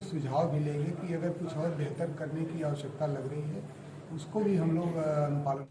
सुझाव भी लेंगे कि अगर कुछ और बेहतर करने की आवश्यकता लग रही है उसको भी हम लोग अनुपालन।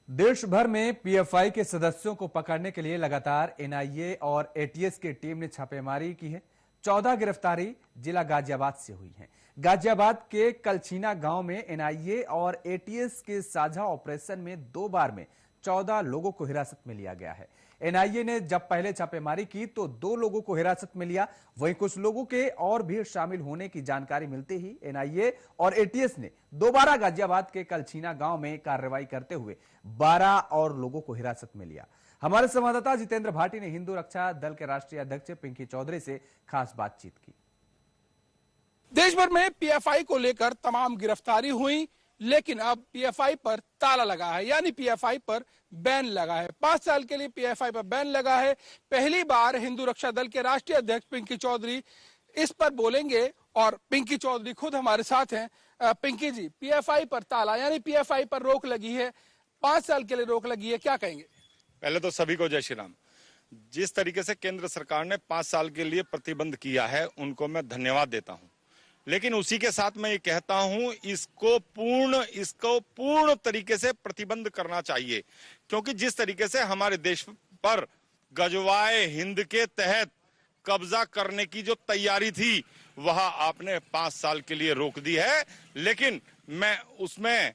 देश भर में पीएफआई के सदस्यों को पकड़ने के लिए लगातार एनआईए और एटीएस की टीम ने छापेमारी की है। 14 गिरफ्तारी जिला गाजियाबाद से हुई है। गाजियाबाद के कलछीना गांव में एनआईए और एटीएस के साझा ऑपरेशन में 2 बार में 14 लोगों को हिरासत में लिया गया है। एनआईए ने जब पहले छापेमारी की तो 2 लोगों को हिरासत में लिया, वहीं कुछ लोगों के और भी शामिल होने की जानकारी मिलते ही एनआईए और एटीएस ने दोबारा गाजियाबाद के कलछीना गांव में कार्रवाई करते हुए 12 और लोगों को हिरासत में लिया। हमारे संवाददाता जितेंद्र भाटी ने हिंदू रक्षा दल के राष्ट्रीय अध्यक्ष पिंकी चौधरी से खास बातचीत की। देश भर में पीएफआई को लेकर तमाम गिरफ्तारी हुई, लेकिन अब पीएफआई पर ताला लगा है, यानी पीएफआई पर बैन लगा है। 5 साल के लिए पीएफआई पर बैन लगा है। पहली बार हिंदू रक्षा दल के राष्ट्रीय अध्यक्ष पिंकी चौधरी इस पर बोलेंगे और पिंकी चौधरी खुद हमारे साथ हैं। पिंकी जी, पीएफआई पर ताला यानी पीएफआई पर रोक लगी है, 5 साल के लिए रोक लगी है, क्या कहेंगे? पहले तो सभी को जय श्री राम। जिस तरीके से केंद्र सरकार ने 5 साल के लिए प्रतिबंध किया है उनको मैं धन्यवाद देता हूं, लेकिन उसी के साथ मैं ये कहता हूं इसको पूर्ण तरीके से प्रतिबंध करना चाहिए, क्योंकि जिस तरीके से हमारे देश पर गजवाए हिंद के तहत कब्जा करने की जो तैयारी थी वह आपने 5 साल के लिए रोक दी है। लेकिन मैं उसमें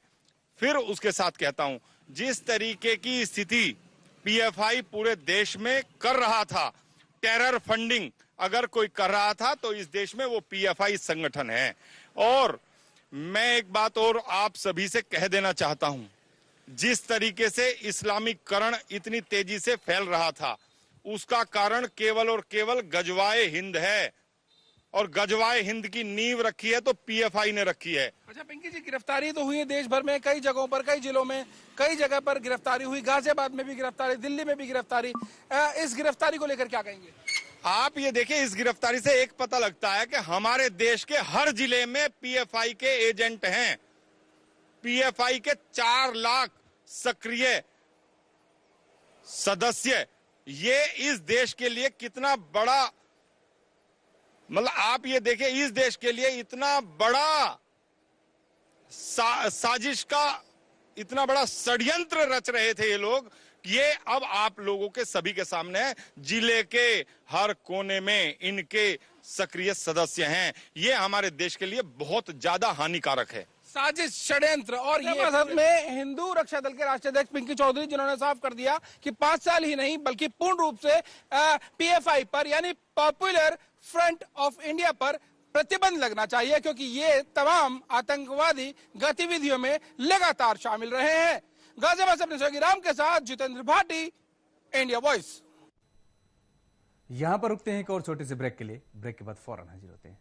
फिर उसके साथ कहता हूं, जिस तरीके की स्थिति पीएफआई पूरे देश में कर रहा था, टेरर फंडिंग अगर कोई कर रहा था तो इस देश में वो पीएफआई संगठन है। और मैं एक बात और आप सभी से कह देना चाहता हूं, जिस तरीके से इस्लामीकरण इतनी तेजी से फैल रहा था उसका कारण केवल और केवल गजवाए हिंद है, और गजवाए हिंद की नींव रखी है तो पीएफआई ने रखी है। अच्छा पिंकी जी, गिरफ्तारी तो हुई है देश भर में, कई जगहों पर, कई जिलों में, कई जगह पर गिरफ्तारी हुई, गाजियाबाद में भी गिरफ्तारी, दिल्ली में भी गिरफ्तारी। इस गिरफ्तारी को लेकर क्या कहेंगे? आप ये देखिए, इस गिरफ्तारी से एक पता लगता है कि हमारे देश के हर जिले में पीएफआई के एजेंट हैं। पीएफआई के 4 लाख सक्रिय सदस्य, ये इस देश के लिए कितना बड़ा, मतलब आप ये देखिए, इस देश के लिए इतना बड़ा साजिश का इतना बड़ा षड्यंत्र रच रहे थे ये लोग। ये अब आप लोगों के सभी के सामने है। जिले के हर कोने में इनके सक्रिय सदस्य हैं। ये हमारे देश के लिए बहुत ज्यादा हानिकारक है। साजिश, षड्यंत्र। और ये मसद में हिंदू रक्षा दल के राष्ट्रीय अध्यक्ष पिंकी चौधरी, जिन्होंने साफ कर दिया कि 5 साल ही नहीं बल्कि पूर्ण रूप से पीएफआई पर यानी पॉपुलर फ्रंट ऑफ इंडिया पर प्रतिबंध लगना चाहिए, क्योंकि ये तमाम आतंकवादी गतिविधियों में लगातार शामिल रहे हैं। गाजियाबाद से अपने सहयोगी राम के साथ जितेंद्र भाटी, इंडिया वॉइस। यहां पर रुकते हैं एक और छोटे से ब्रेक के लिए। ब्रेक के बाद फौरन हाजिर होते हैं।